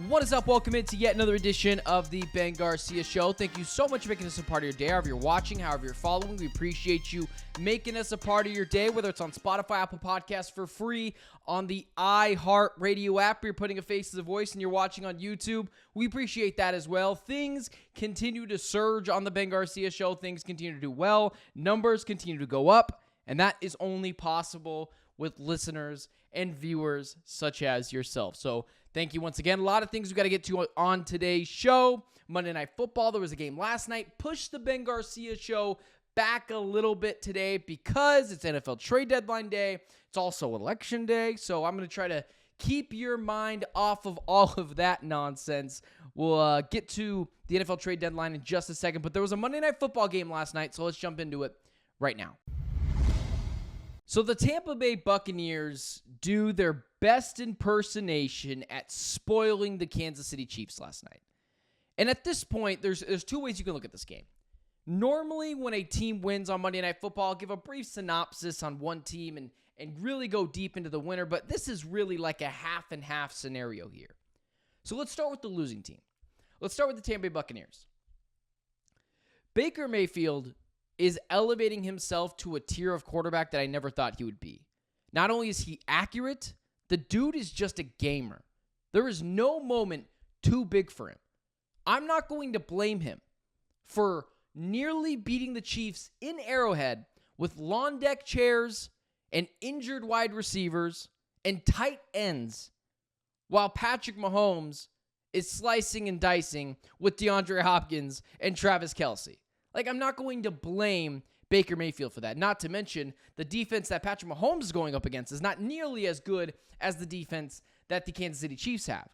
What is up? Welcome into yet another edition of the Ben Garcia Show. Thank you so much for making this a part of your day. However you're watching, however you're following, we appreciate you making us a part of your day, whether it's on Spotify, Apple Podcasts for free, on the iHeartRadio app, you're putting a face to the voice, and you're watching on YouTube. We appreciate that as well. Things continue to surge on the Ben Garcia Show. Things continue to do well. Numbers continue to go up, and that is only possible with listeners and viewers such as yourself. So thank you once again. A lot of things we got to get to on today's show. Monday Night Football, there was a game last night. Push the Ben Garcia Show back a little bit today because it's NFL trade deadline day. It's also election day. So I'm going to try to keep your mind off of all of that nonsense. We'll get to the NFL trade deadline in just a second. But there was a Monday Night Football game last night, so let's jump into it right now. So the Tampa Bay Buccaneers do their best impersonation at spoiling the Kansas City Chiefs last night. And at this point, there's two ways you can look at this game. Normally, when a team wins on Monday Night Football, I'll give a brief synopsis on one team and really go deep into the winner, but this is really like a half and half scenario here. So let's start with the losing team. Let's start with the Tampa Bay Buccaneers. Baker Mayfield is elevating himself to a tier of quarterback that I never thought he would be. Not only is he accurate, the dude is just a gamer. There is no moment too big for him. I'm not going to blame him for nearly beating the Chiefs in Arrowhead with lawn deck chairs and injured wide receivers and tight ends while Patrick Mahomes is slicing and dicing with DeAndre Hopkins and Travis Kelce. Like, I'm not going to blame Baker Mayfield for that. Not to mention, the defense that Patrick Mahomes is going up against is not nearly as good as the defense that the Kansas City Chiefs have.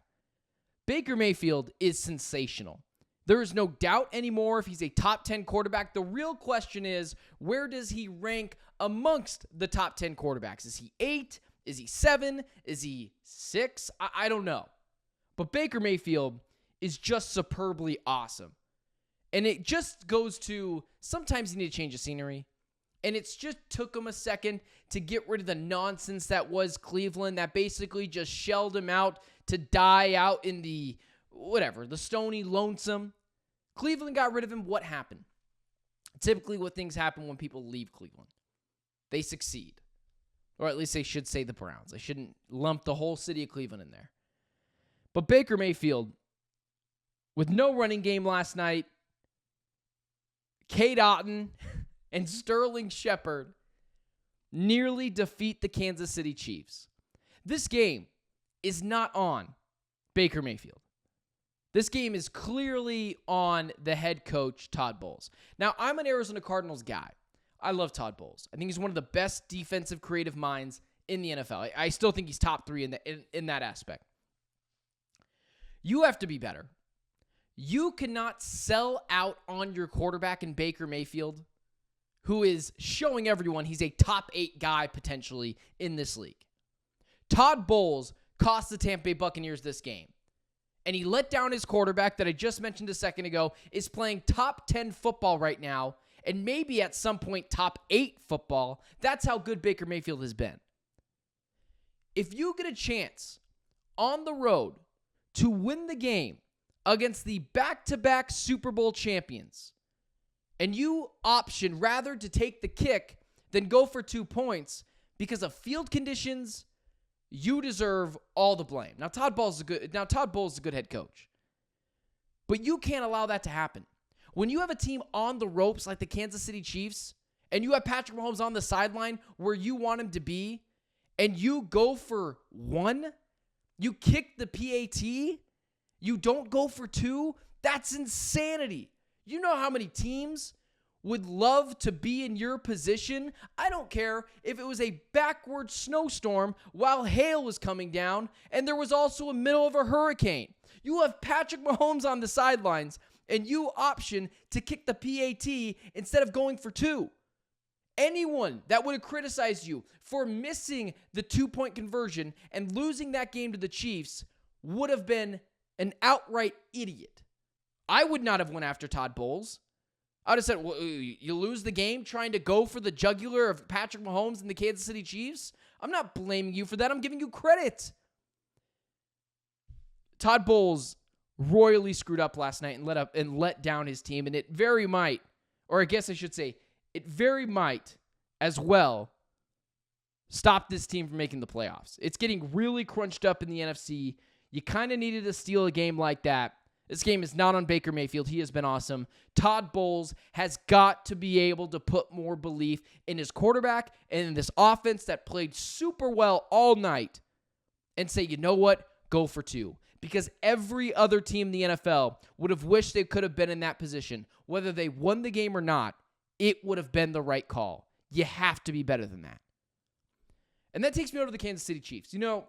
Baker Mayfield is sensational. There is no doubt anymore if he's a top 10 quarterback. The real question is, where does he rank amongst the top 10 quarterbacks? Is he 8? Is he 7? Is he 6? I don't know. But Baker Mayfield is just superbly awesome. And it just goes to, sometimes you need to change the scenery. And it's just took him a second to get rid of the nonsense that was Cleveland that basically just shelled him out to die out in the, the stony lonesome. Cleveland got rid of him. What happened? Typically what things happen when people leave Cleveland. They succeed. Or at least they should say the Browns. They shouldn't lump the whole city of Cleveland in there. But Baker Mayfield, with no running game last night, Cade Otton and Sterling Shepard nearly defeat the Kansas City Chiefs. This game is not on Baker Mayfield. This game is clearly on the head coach, Todd Bowles. Now, I'm an Arizona Cardinals guy. I love Todd Bowles. I think he's one of the best defensive creative minds in the NFL. I still think he's top 3 in that aspect. You have to be better. You cannot sell out on your quarterback in Baker Mayfield, who is showing everyone he's a top 8 guy potentially in this league. Todd Bowles cost the Tampa Bay Buccaneers this game. And he let down his quarterback that I just mentioned a second ago, is playing top 10 football right now, and maybe at some point top 8 football. That's how good Baker Mayfield has been. If you get a chance on the road to win the game against the back-to-back Super Bowl champions, and you option rather to take the kick than go for 2 points because of field conditions, you deserve all the blame. Now Todd Bowles is a good head coach, but you can't allow that to happen. When you have a team on the ropes like the Kansas City Chiefs, and you have Patrick Mahomes on the sideline where you want him to be, and you go for 1, you kick the PAT. You don't go for 2? That's insanity. You know how many teams would love to be in your position? I don't care if it was a backward snowstorm while hail was coming down and there was also a middle of a hurricane. You have Patrick Mahomes on the sidelines and you option to kick the PAT instead of going for 2. Anyone that would have criticized you for missing the 2-point conversion and losing that game to the Chiefs would have been an outright idiot. I would not have went after Todd Bowles. I would have said, well, you lose the game trying to go for the jugular of Patrick Mahomes and the Kansas City Chiefs? I'm not blaming you for that. I'm giving you credit. Todd Bowles royally screwed up last night and let down his team, and it very might, or I guess I should say, it very might as well stop this team from making the playoffs. It's getting really crunched up in the NFC. You kind of needed to steal a game like that. This game is not on Baker Mayfield. He has been awesome. Todd Bowles has got to be able to put more belief in his quarterback and in this offense that played super well all night and say, you know what? Go for two. Because every other team in the NFL would have wished they could have been in that position. Whether they won the game or not, it would have been the right call. You have to be better than that. And that takes me over to the Kansas City Chiefs. You know,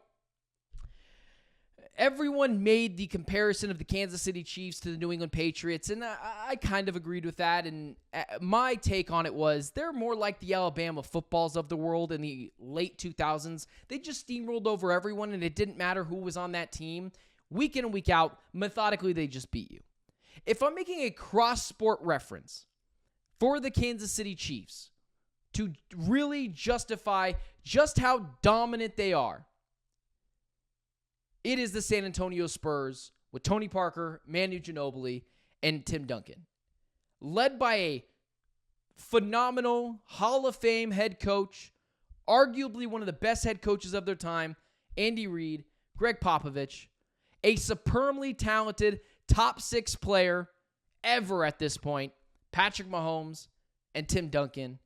everyone made the comparison of the Kansas City Chiefs to the New England Patriots, and I kind of agreed with that. And my take on it was they're more like the Alabama footballs of the world in the late 2000s. They just steamrolled over everyone, and it didn't matter who was on that team. Week in and week out, methodically, they just beat you. If I'm making a cross-sport reference for the Kansas City Chiefs to really justify just how dominant they are, it is the San Antonio Spurs with Tony Parker, Manu Ginobili, and Tim Duncan. Led by a phenomenal Hall of Fame head coach, arguably one of the best head coaches of their time, Andy Reid, Greg Popovich, a superbly talented top 6 player ever at this point, Patrick Mahomes and Tim Duncan,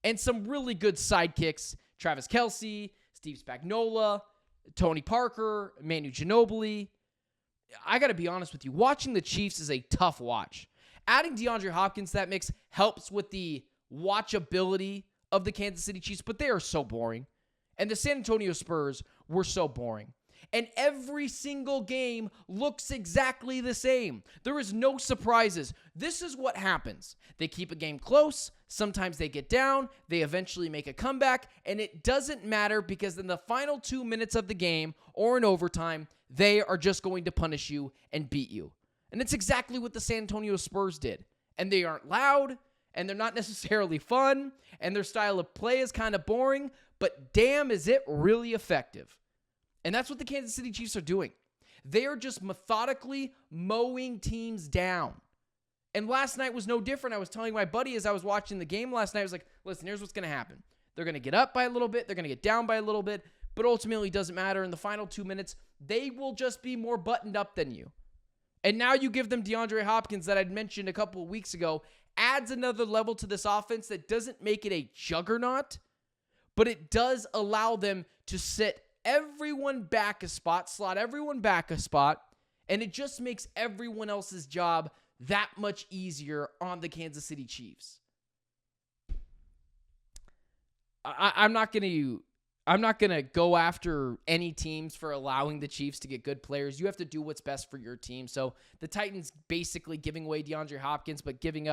and some really good sidekicks, Travis Kelce, Steve Spagnuolo, Tony Parker, Manu Ginobili. I got to be honest with you, watching the Chiefs is a tough watch. Adding DeAndre Hopkins to that mix helps with the watchability of the Kansas City Chiefs, but they are so boring. And the San Antonio Spurs were so boring. And every single game looks exactly the same. There is no surprises. This is what happens. They keep a game close. Sometimes they get down. They eventually make a comeback. And it doesn't matter because in the final 2 minutes of the game or in overtime, they are just going to punish you and beat you. And it's exactly what the San Antonio Spurs did. And they aren't loud, and they're not necessarily fun, and their style of play is kind of boring, but damn, is it really effective. And that's what the Kansas City Chiefs are doing. They are just methodically mowing teams down. And last night was no different. I was telling my buddy as I was watching the game last night, I was like, listen, here's what's going to happen. They're going to get up by a little bit. They're going to get down by a little bit. But ultimately, it doesn't matter. In the final 2 minutes, they will just be more buttoned up than you. And now you give them DeAndre Hopkins that I'd mentioned a couple of weeks ago, adds another level to this offense that doesn't make it a juggernaut, but it does allow them to sit everyone back a spot, slot everyone back a spot, and it just makes everyone else's job that much easier on the Kansas City Chiefs. I'm not gonna go after any teams for allowing the Chiefs to get good players. You have to do what's best for your team. So the Titans basically giving away DeAndre Hopkins, but getting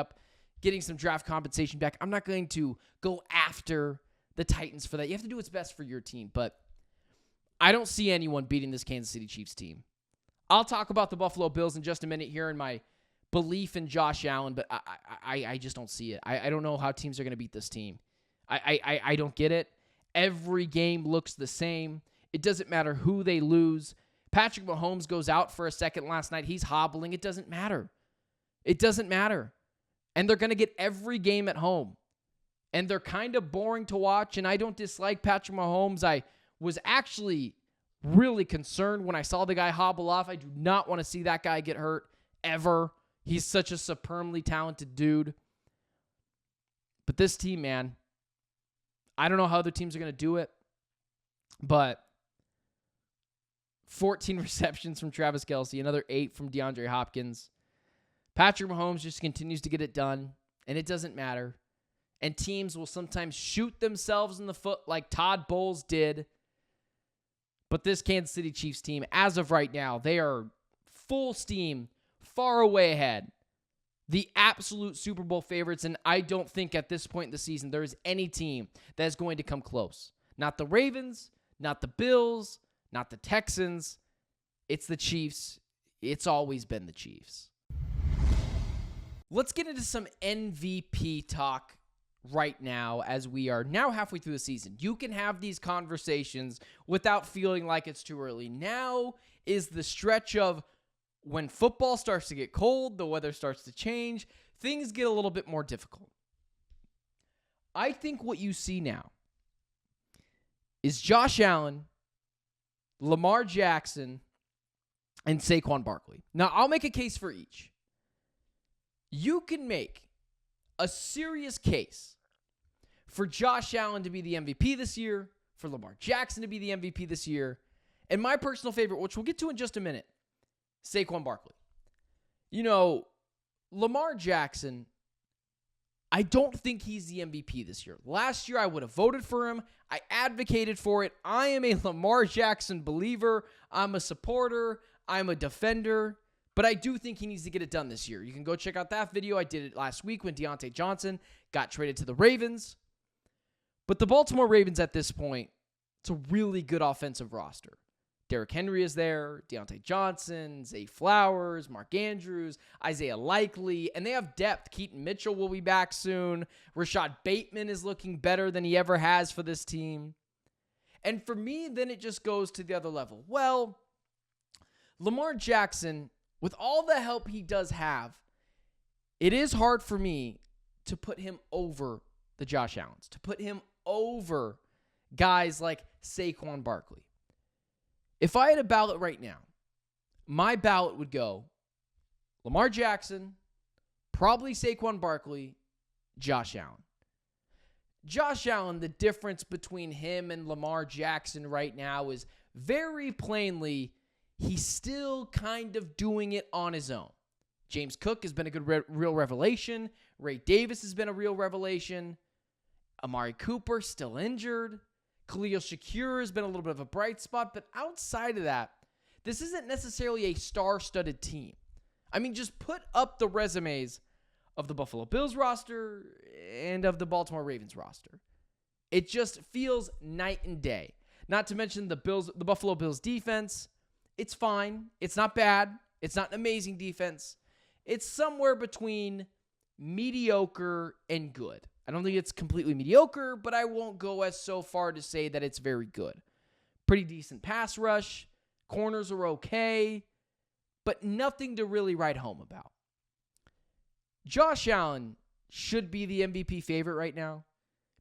some draft compensation back. I'm not going to go after the Titans for that. You have to do what's best for your team, but I don't see anyone beating this Kansas City Chiefs team. I'll talk about the Buffalo Bills in just a minute here and my belief in Josh Allen, but I just don't see it. I don't know how teams are going to beat this team. I don't get it. Every game looks the same. It doesn't matter who they lose. Patrick Mahomes goes out for a second last night. He's hobbling. It doesn't matter. It doesn't matter. And they're going to get every game at home. And they're kind of boring to watch, and I don't dislike Patrick Mahomes. I was actually really concerned when I saw the guy hobble off. I do not want to see that guy get hurt ever. He's such a superbly talented dude. But this team, man, I don't know how other teams are going to do it, but 14 receptions from Travis Kelce, another 8 from DeAndre Hopkins. Patrick Mahomes just continues to get it done, and it doesn't matter. And teams will sometimes shoot themselves in the foot like Todd Bowles did. But this Kansas City Chiefs team, as of right now, they are full steam, far away ahead. The absolute Super Bowl favorites, and I don't think at this point in the season there is any team that is going to come close. Not the Ravens, not the Bills, not the Texans. It's the Chiefs. It's always been the Chiefs. Let's get into some MVP talk right now as we are now halfway through the season. You can have these conversations without feeling like it's too early. Now is the stretch of when football starts to get cold, the weather starts to change, things get a little bit more difficult. I think what you see now is Josh Allen, Lamar Jackson, and Saquon Barkley. Now, I'll make a case for each. You can make a serious case for Josh Allen to be the MVP this year, for Lamar Jackson to be the MVP this year, and my personal favorite, which we'll get to in just a minute, Saquon Barkley. Lamar Jackson, I don't think he's the MVP this year. Last year, I would have voted for him. I advocated for it. I am a Lamar Jackson believer. I'm a supporter. I'm a defender. But I do think he needs to get it done this year. You can go check out that video. I did it last week when Deontay Johnson got traded to the Ravens. But the Baltimore Ravens at this point, it's a really good offensive roster. Derrick Henry is there, Deontay Johnson, Zay Flowers, Mark Andrews, Isaiah Likely, and they have depth. Keaton Mitchell will be back soon. Rashad Bateman is looking better than he ever has for this team. And for me, then it just goes to the other level. Well, Lamar Jackson, with all the help he does have, it is hard for me to put him over the Josh Allens, to put him over guys like Saquon Barkley. If I had a ballot right now, my ballot would go Lamar Jackson, probably Saquon Barkley, Josh Allen. Josh Allen, the difference between him and Lamar Jackson right now is very plainly he's still kind of doing it on his own. James Cook has been a good real revelation. Ray Davis has been a real revelation. Amari Cooper still injured. Khalil Shakir has been a little bit of a bright spot, but outside of that, this isn't necessarily a star-studded team. I mean, just put up the resumes of the Buffalo Bills roster and of the Baltimore Ravens roster. It just feels night and day. Not to mention the Buffalo Bills defense. It's fine. It's not bad. It's not an amazing defense. It's somewhere between mediocre and good. I don't think it's completely mediocre, but I won't go as so far to say that it's very good. Pretty decent pass rush. Corners are okay, but nothing to really write home about. Josh Allen should be the MVP favorite right now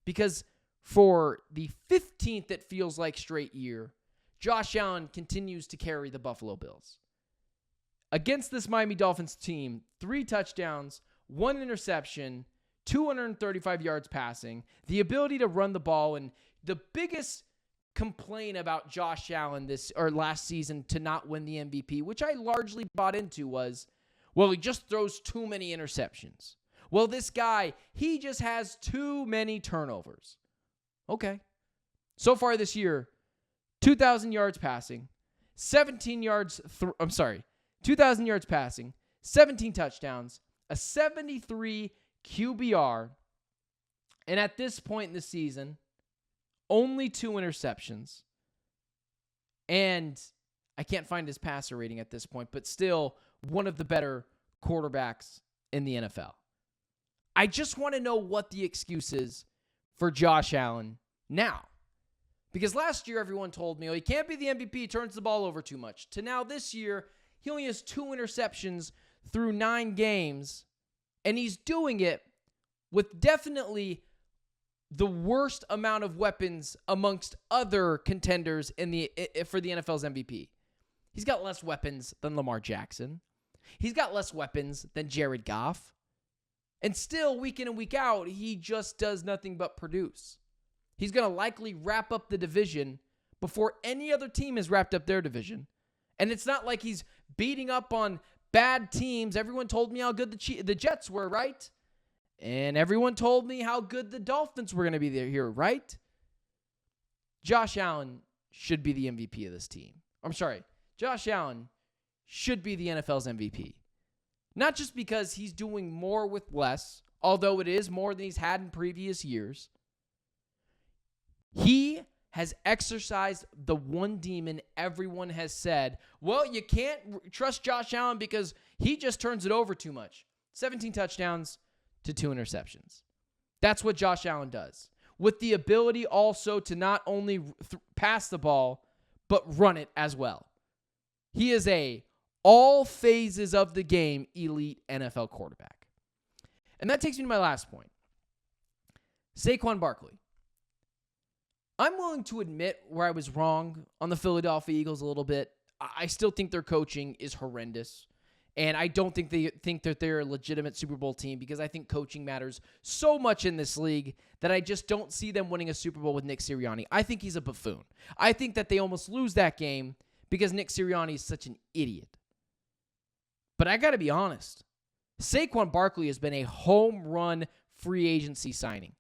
because for the 15th, it feels like straight year, Josh Allen continues to carry the Buffalo Bills. Against this Miami Dolphins team, 3 touchdowns, 1 interception, 235 yards passing, the ability to run the ball, and the biggest complaint about Josh Allen last season to not win the MVP, which I largely bought into, was, well, he just throws too many interceptions. Well, this guy, he just has too many turnovers. Okay. So far this year, 2,000 yards passing, 2,000 yards passing, 17 touchdowns, a 73 QBR, and at this point in the season, only 2 interceptions. And I can't find his passer rating at this point, but still one of the better quarterbacks in the NFL. I just want to know what the excuse is for Josh Allen now. Because last year, everyone told me, he can't be the MVP, he turns the ball over too much. To now this year, he only has 2 interceptions through 9 games, and he's doing it with definitely the worst amount of weapons amongst other contenders for the NFL's MVP. He's got less weapons than Lamar Jackson. He's got less weapons than Jared Goff. And still, week in and week out, he just does nothing but produce. He's going to likely wrap up the division before any other team has wrapped up their division. And it's not like he's beating up on bad teams. Everyone told me how good the Jets were, right? And everyone told me how good the Dolphins were going to be here, right? Josh Allen should be the MVP of this team. I'm sorry. Josh Allen should be the NFL's MVP. Not just because he's doing more with less, although it is more than he's had in previous years. He has exercised the one demon everyone has said, well, you can't trust Josh Allen because he just turns it over too much. 17 touchdowns to 2 interceptions. That's what Josh Allen does, with the ability also to not only pass the ball, but run it as well. He is a all phases of the game elite NFL quarterback. And that takes me to my last point. Saquon Barkley. I'm willing to admit where I was wrong on the Philadelphia Eagles a little bit. I still think their coaching is horrendous. And I don't think they think that they're a legitimate Super Bowl team, because I think coaching matters so much in this league that I just don't see them winning a Super Bowl with Nick Sirianni. I think he's a buffoon. I think that they almost lose that game because Nick Sirianni is such an idiot. But I got to be honest. Saquon Barkley has been a home run free agency signing.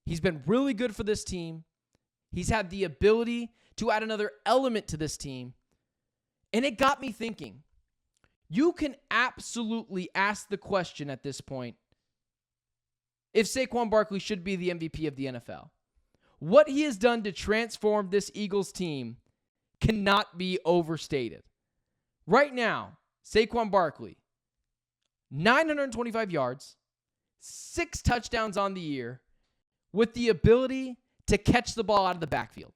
He's been really good for this team. He's had the ability to add another element to this team. And it got me thinking. You can absolutely ask the question at this point if Saquon Barkley should be the MVP of the NFL. What he has done to transform this Eagles team cannot be overstated. Right now, Saquon Barkley, 925 yards, 6 touchdowns on the year, with the ability to catch the ball out of the backfield.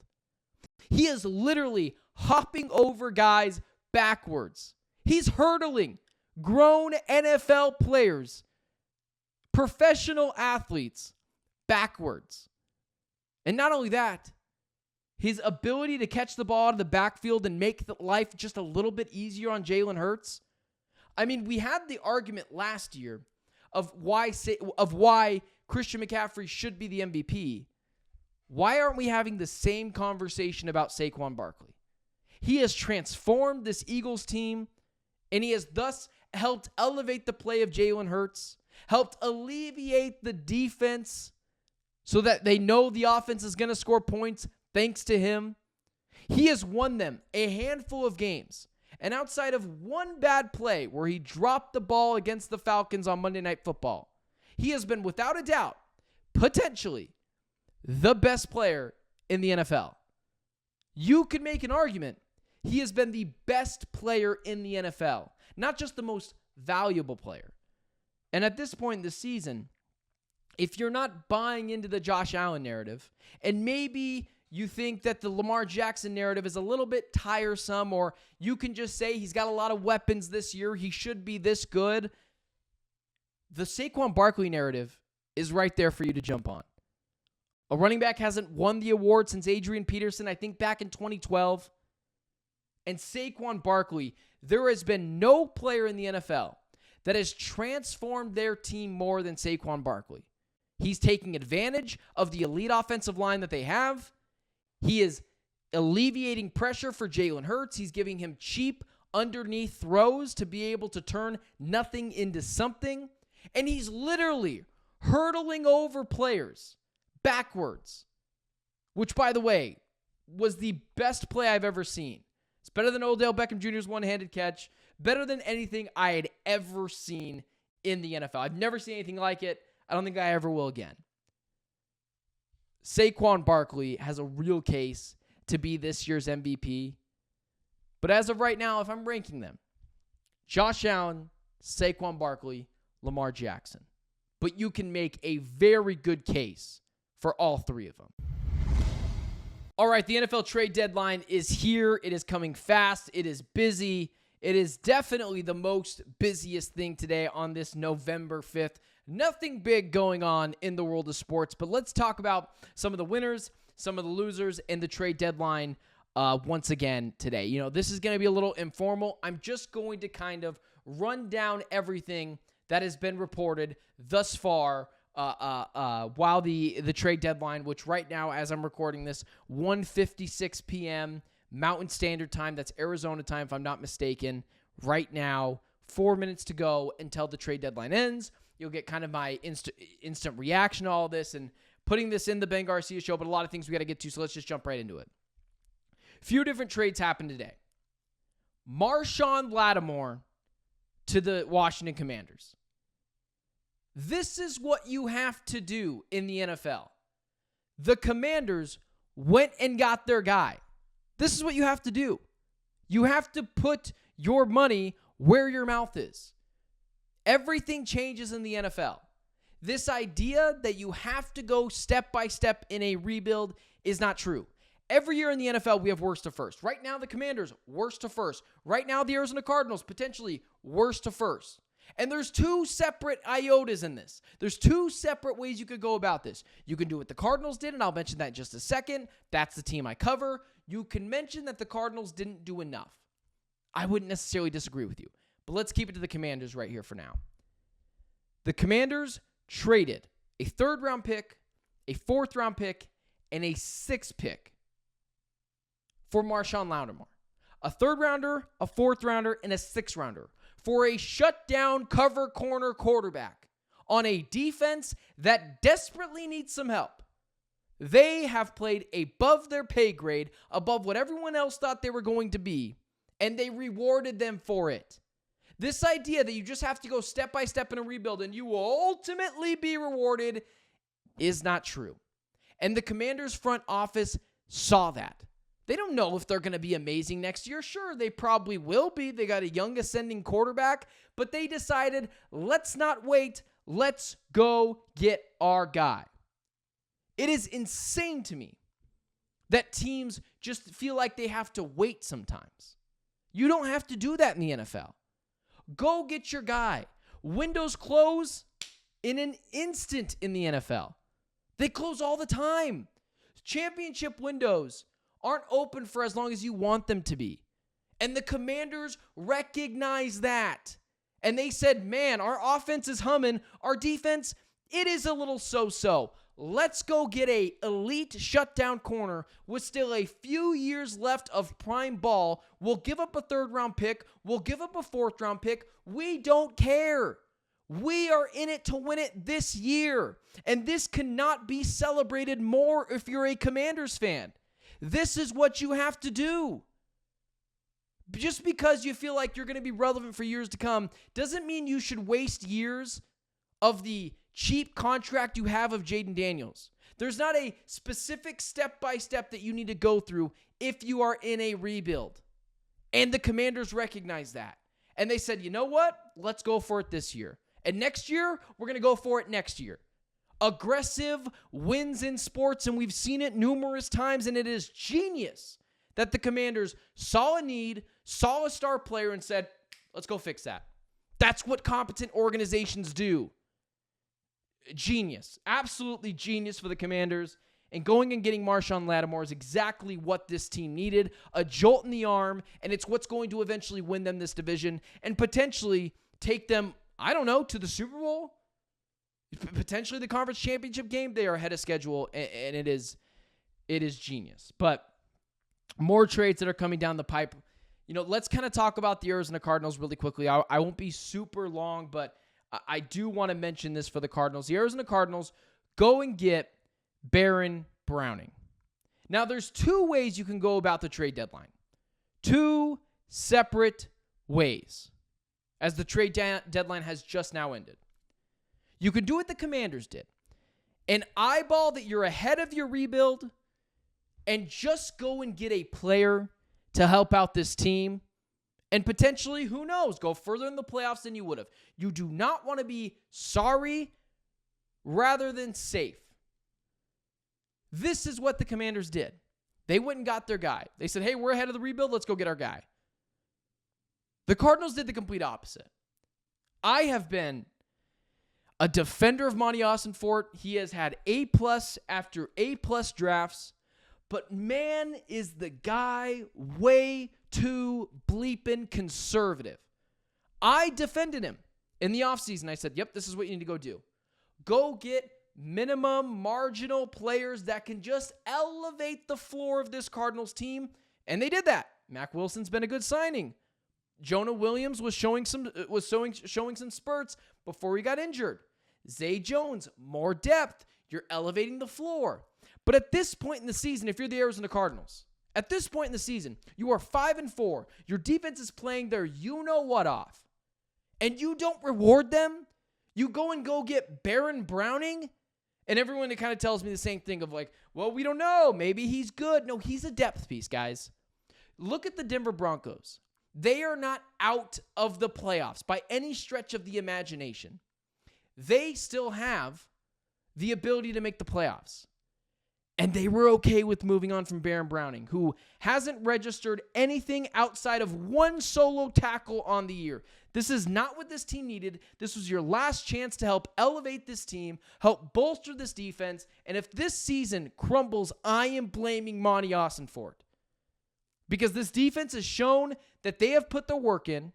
He is literally hopping over guys backwards. He's hurdling grown NFL players, professional athletes, backwards. And not only that, his ability to catch the ball out of the backfield and make life just a little bit easier on Jalen Hurts. I mean, we had the argument last year of why Christian McCaffrey should be the MVP. Why aren't we having the same conversation about Saquon Barkley? He has transformed this Eagles team, and he has thus helped elevate the play of Jalen Hurts, helped alleviate the defense so that they know the offense is going to score points thanks to him. He has won them a handful of games. And outside of one bad play where he dropped the ball against the Falcons on Monday Night Football, he has been, without a doubt, potentially the best player in the NFL. You could make an argument he has been the best player in the NFL, not just the most valuable player. And at this point in the season, if you're not buying into the Josh Allen narrative, and maybe you think that the Lamar Jackson narrative is a little bit tiresome, or you can just say he's got a lot of weapons this year, he should be this good, the Saquon Barkley narrative is right there for you to jump on. A running back hasn't won the award since Adrian Peterson, I think back in 2012. And Saquon Barkley, there has been no player in the NFL that has transformed their team more than Saquon Barkley. He's taking advantage of the elite offensive line that they have. He is alleviating pressure for Jalen Hurts. He's giving him cheap underneath throws to be able to turn nothing into something. And he's literally hurdling over players backwards, which, by the way, was the best play I've ever seen. It's better than Odell Beckham Jr.'s one-handed catch, better than anything I had ever seen in the NFL. I've never seen anything like it. I don't think I ever will again. Saquon Barkley has a real case to be this year's MVP. But as of right now, if I'm ranking them, Josh Allen, Saquon Barkley, Lamar Jackson. But you can make a very good case for all three of them. All right, the NFL trade deadline is here. It is coming fast. It is busy. It is definitely the most busiest thing today on this November 5th. Nothing big going on in the world of sports, but let's talk about some of the winners, some of the losers, and the trade deadline once again today. You know, this is going to be a little informal. I'm just going to kind of run down everything that has been reported thus far while the trade deadline, which right now, as I'm recording this, 1:56 p.m. Mountain Standard Time. That's Arizona time, if I'm not mistaken. Right now, 4 minutes to go until the trade deadline ends. You'll get kind of my instant reaction to all this and putting this in the Ben Garcia show, but a lot of things we got to get to, so let's just jump right into it. Few different trades happened today. Marshawn Lattimore to the Washington Commanders. This is what you have to do in the NFL. The Commanders went and got their guy. This is what you have to do. You have to put your money where your mouth is. Everything changes in the NFL. This idea that you have to go step by step in a rebuild is not true. Every year in the NFL, we have worst to first. Right now, the Commanders, worst to first. Right now, the Arizona Cardinals, potentially worst to first. And there's two separate iotas in this. There's two separate ways you could go about this. You can do what the Cardinals did, and I'll mention that in just a second. That's the team I cover. You can mention that the Cardinals didn't do enough. I wouldn't necessarily disagree with you. But let's keep it to the Commanders right here for now. The Commanders traded a 3rd-round pick, a 4th-round pick, and a 6th pick for Marshawn Lattimore. A 3rd-rounder, a 4th-rounder, and a 6th-rounder for a shutdown cover corner quarterback on a defense that desperately needs some help. They have played above their pay grade, above what everyone else thought they were going to be, and they rewarded them for it. This idea that you just have to go step by step in a rebuild and you will ultimately be rewarded is not true. And the Commanders front office saw that. They don't know if they're going to be amazing next year. Sure, they probably will be. They got a young ascending quarterback, but they decided, let's not wait. Let's go get our guy. It is insane to me that teams just feel like they have to wait sometimes. You don't have to do that in the NFL. Go get your guy. Windows close in an instant in the NFL. They close all the time. Championship windows aren't open for as long as you want them to be. And the Commanders recognize that. And they said, man, our offense is humming. Our defense, it is a little so-so. Let's go get a elite shutdown corner with still a few years left of prime ball. We'll give up a 3rd-round pick. We'll give up a 4th-round pick. We don't care. We are in it to win it this year. And this cannot be celebrated more if you're a Commanders fan. This is what you have to do. Just because you feel like you're going to be relevant for years to come doesn't mean you should waste years of the cheap contract you have of Jaden Daniels. There's not a specific step-by-step that you need to go through if you are in a rebuild. And the Commanders recognize that. And they said, you know what? Let's go for it this year. And next year, we're going to go for it next year. Aggressive wins in sports, and we've seen it numerous times, and it is genius that the Commanders saw a need, saw a star player, and said, let's go fix that. That's what competent organizations do. Genius. Absolutely genius for the Commanders. And going and getting Marshawn Lattimore is exactly what this team needed. A jolt in the arm, and it's what's going to eventually win them this division and potentially take them, I don't know, to the Super Bowl? Potentially the conference championship game. They are ahead of schedule, and it is genius. But more trades that are coming down the pipe. You know, let's kind of talk about the Arizona Cardinals really quickly. I won't be super long, but I do want to mention this for the Cardinals. The Arizona Cardinals go and get Baron Browning. Now, there's 2 ways you can go about the trade deadline. 2 separate ways, as the trade deadline has just now ended. You can do what the Commanders did. And eyeball that you're ahead of your rebuild and just go and get a player to help out this team and potentially, who knows, go further in the playoffs than you would have. You do not want to be sorry rather than safe. This is what the Commanders did. They went and got their guy. They said, hey, we're ahead of the rebuild. Let's go get our guy. The Cardinals did the complete opposite. I have been a defender of Monty Austin-Fort. He has had A+ after A+ drafts. But man, is the guy way too bleeping conservative. I defended him in the offseason. I said, yep, this is what you need to go do. Go get minimum marginal players that can just elevate the floor of this Cardinals team. And they did that. Mac Wilson's been a good signing. Jonah Williams was showing some spurts before he got injured. Zay Jones, more depth. You're elevating the floor. But at this point in the season, if you're the Arizona Cardinals, at this point in the season, you are 5-4. Your defense is playing their you-know-what off. And you don't reward them? You go get Baron Browning? And everyone kind of tells me the same thing of like, well, we don't know. Maybe he's good. No, he's a depth piece, guys. Look at the Denver Broncos. They are not out of the playoffs by any stretch of the imagination. they still have the ability to make the playoffs. And they were okay with moving on from Baron Browning, who hasn't registered anything outside of one solo tackle on the year. This is not what this team needed. This was your last chance to help elevate this team, help bolster this defense. And if this season crumbles, I am blaming Monty Austin for it. Because this defense has shown that they have put the work in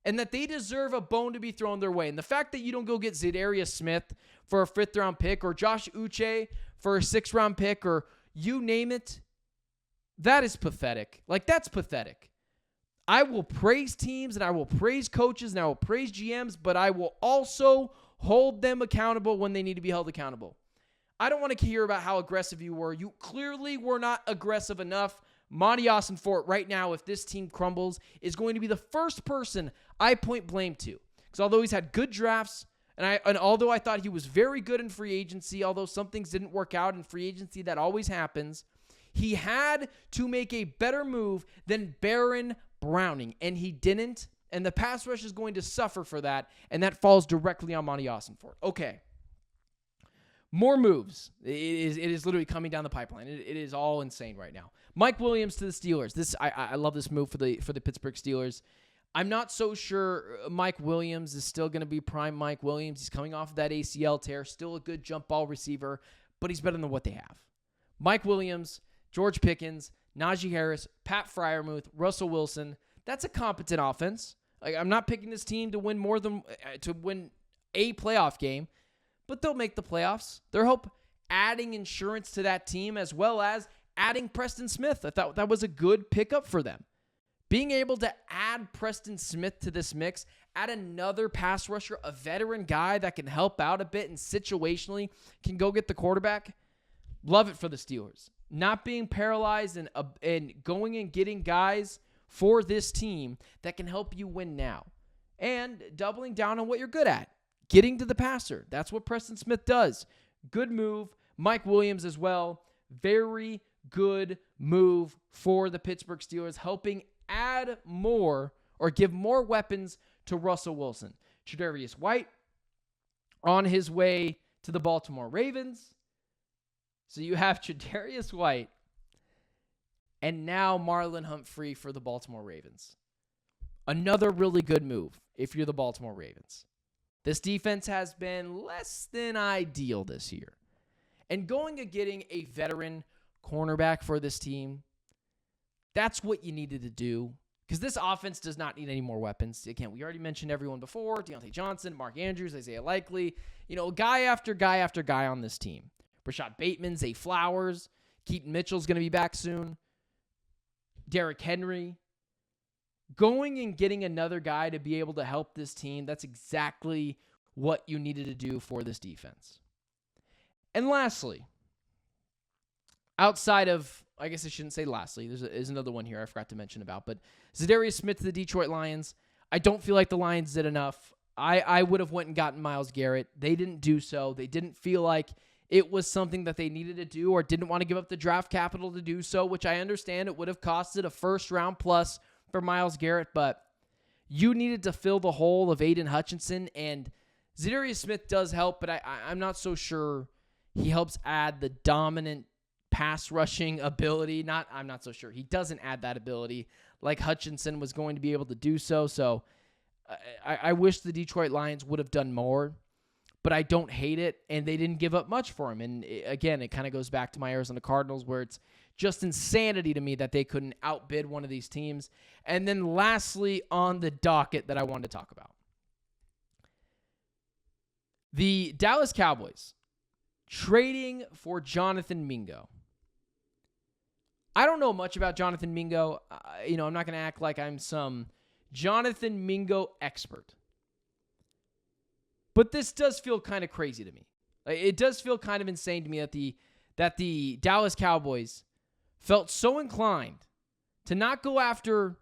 and that they deserve a bone to be thrown their way. And the fact that you don't go get Zadarius Smith for a 5th-round pick or Josh Uche for a 6th-round pick or you name it, that is pathetic. Like, that's pathetic. I will praise teams and I will praise coaches and I will praise GMs, but I will also hold them accountable when they need to be held accountable. I don't want to hear about how aggressive you were. You clearly were not aggressive enough. Monty Austin Fort right now, if this team crumbles, is going to be the first person I point blame to. Because although he's had good drafts, and although I thought he was very good in free agency, although some things didn't work out in free agency, that always happens, he had to make a better move than Baron Browning, and he didn't, and the pass rush is going to suffer for that, and that falls directly on Monty Austin Fort. Okay. More moves. It is literally coming down the pipeline. It is all insane right now. Mike Williams to the Steelers. I love this move for the Pittsburgh Steelers. I'm not so sure Mike Williams is still going to be prime Mike Williams. He's coming off of that ACL tear. Still a good jump ball receiver, but he's better than what they have. Mike Williams, George Pickens, Najee Harris, Pat Freiermuth, Russell Wilson. That's a competent offense. Like, I'm not picking this team to win to win a playoff game, but they'll make the playoffs. They're adding insurance to that team as well as adding Preston Smith. I thought that was a good pickup for them. Being able to add Preston Smith to this mix, add another pass rusher, a veteran guy that can help out a bit and situationally can go get the quarterback. Love it for the Steelers. Not being paralyzed and going and getting guys for this team that can help you win now. And doubling down on what you're good at. Getting to the passer. That's what Preston Smith does. Good move. Mike Williams as well. Very good move for the Pittsburgh Steelers, helping add more or give more weapons to Russell Wilson. Tre'Davious White on his way to the Baltimore Ravens. So you have Tre'Davious White and now Marlon Humphrey for the Baltimore Ravens. Another really good move if you're the Baltimore Ravens. This defense has been less than ideal this year. And going and getting a veteran cornerback for this team, that's what you needed to do. Because this offense does not need any more weapons. Again, we already mentioned everyone before. Deontay Johnson, Mark Andrews, Isaiah Likely. Guy after guy after guy on this team. Rashad Bateman, Zay Flowers. Keaton Mitchell's going to be back soon. Derrick Henry. Going and getting another guy to be able to help this team, that's exactly what you needed to do for this defense. And lastly, outside of, I guess I shouldn't say lastly, there's another one here I forgot to mention about, but Zadarius Smith to the Detroit Lions. I don't feel like the Lions did enough. I would have went and gotten Myles Garrett. They didn't do so. They didn't feel like it was something that they needed to do or didn't want to give up the draft capital to do so, which I understand it would have costed a first-round plus for Myles Garrett, but you needed to fill the hole of Aiden Hutchinson, and Zadarius Smith does help, but I'm not so sure he helps add the dominant pass rushing ability. I'm not so sure. He doesn't add that ability like Hutchinson was going to be able to do so, so I wish the Detroit Lions would have done more, but I don't hate it, and they didn't give up much for him. And again, it kind of goes back to my Arizona Cardinals where it's just insanity to me that they couldn't outbid one of these teams. And then lastly, on the docket that I wanted to talk about, the Dallas Cowboys trading for Jonathan Mingo. I don't know much about Jonathan Mingo. I'm not going to act like I'm some Jonathan Mingo expert. But this does feel kind of crazy to me. It does feel kind of insane to me that the Dallas Cowboys felt so inclined to not go after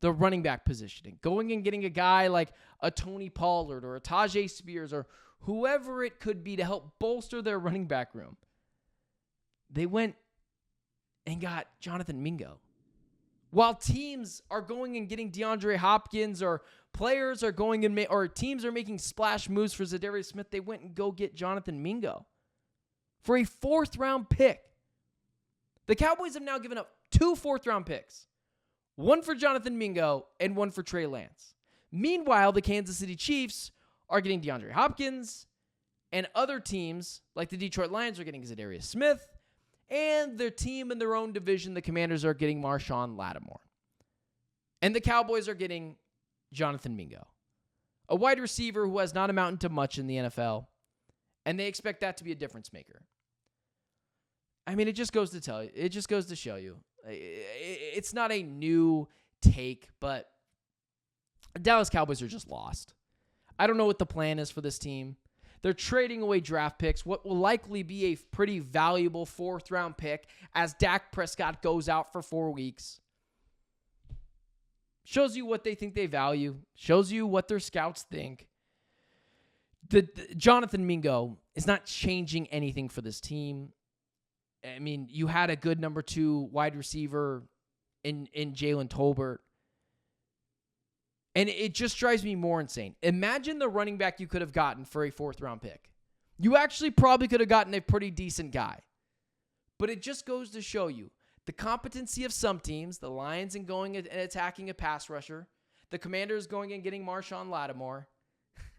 the running back positioning, going and getting a guy like a Tony Pollard or a Tajay Spears or whoever it could be to help bolster their running back room. They went and got Jonathan Mingo. While teams are going and getting DeAndre Hopkins, or players are going and or teams are making splash moves for Zadarius Smith, they went and go get Jonathan Mingo for a 4th-round pick. The Cowboys have now given up 2 4th-round picks, one for Jonathan Mingo and one for Trey Lance. Meanwhile, the Kansas City Chiefs are getting DeAndre Hopkins, and other teams like the Detroit Lions are getting Zadarius Smith, and their team in their own division, the Commanders, are getting Marshawn Lattimore. And the Cowboys are getting Jonathan Mingo, a wide receiver who has not amounted to much in the NFL, and they expect that to be a difference maker. I mean, it just goes to show you. It's not a new take, but Dallas Cowboys are just lost. I don't know what the plan is for this team. They're trading away draft picks, what will likely be a pretty valuable 4th-round pick as Dak Prescott goes out for 4 weeks. Shows you what they think they value. Shows you what their scouts think. The Jonathan Mingo is not changing anything for this team. I mean, you had a good number 2 wide receiver in Jalen Tolbert. And it just drives me more insane. Imagine the running back you could have gotten for a 4th-round pick. You actually probably could have gotten a pretty decent guy. But it just goes to show you the competency of some teams, the Lions in going and attacking a pass rusher, the Commanders going and getting Marshawn Lattimore,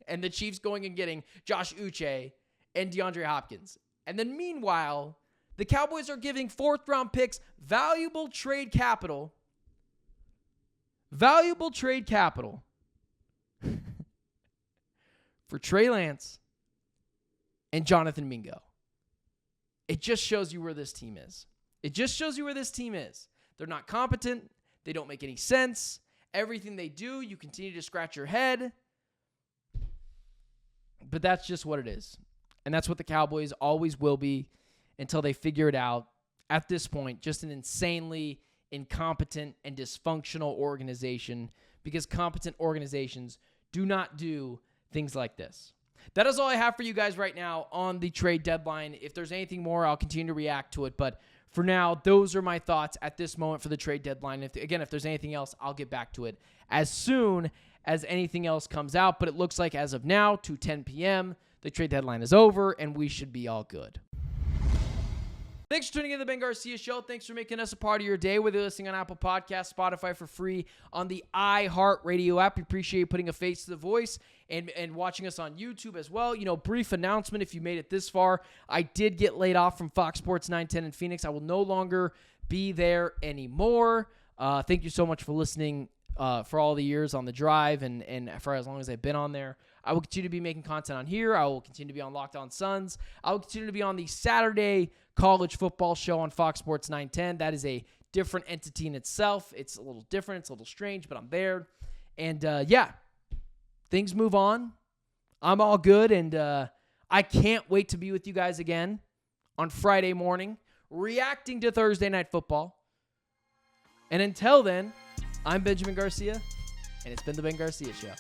and the Chiefs going and getting Josh Uche and DeAndre Hopkins. And then meanwhile, the Cowboys are giving 4th-round picks valuable trade capital for Trey Lance and Jonathan Mingo. It just shows you where this team is. They're not competent. They don't make any sense. Everything they do, you continue to scratch your head. But that's just what it is. And that's what the Cowboys always will be until they figure it out. At this point, just an insanely incompetent and dysfunctional organization, because competent organizations do not do things like this. That is all I have for you guys right now on the trade deadline. If there's anything more, I'll continue to react to it. But for now, those are my thoughts at this moment for the trade deadline. If there's anything else, I'll get back to it as soon as anything else comes out. But it looks like as of now, to 10 p.m., the trade deadline is over, and we should be all good. Thanks for tuning in to the Ben Garcia Show. Thanks for making us a part of your day, whether you're listening on Apple Podcasts, Spotify for free, on the iHeartRadio app. We appreciate you putting a face to the voice and watching us on YouTube as well. You know, brief announcement if you made it this far. I did get laid off from Fox Sports 910 in Phoenix. I will no longer be there anymore. Thank you so much for listening for all the years on The Drive and for as long as I've been on there. I will continue to be making content on here. I will continue to be on Locked On Suns. I will continue to be on the Saturday college football show on Fox Sports 910. That is a different entity in itself. It's a little different. It's a little strange, but I'm there. And, things move on. I'm all good, and I can't wait to be with you guys again on Friday morning, reacting to Thursday Night Football. And until then, I'm Benjamin Garcia, and it's been the Ben Garcia Show.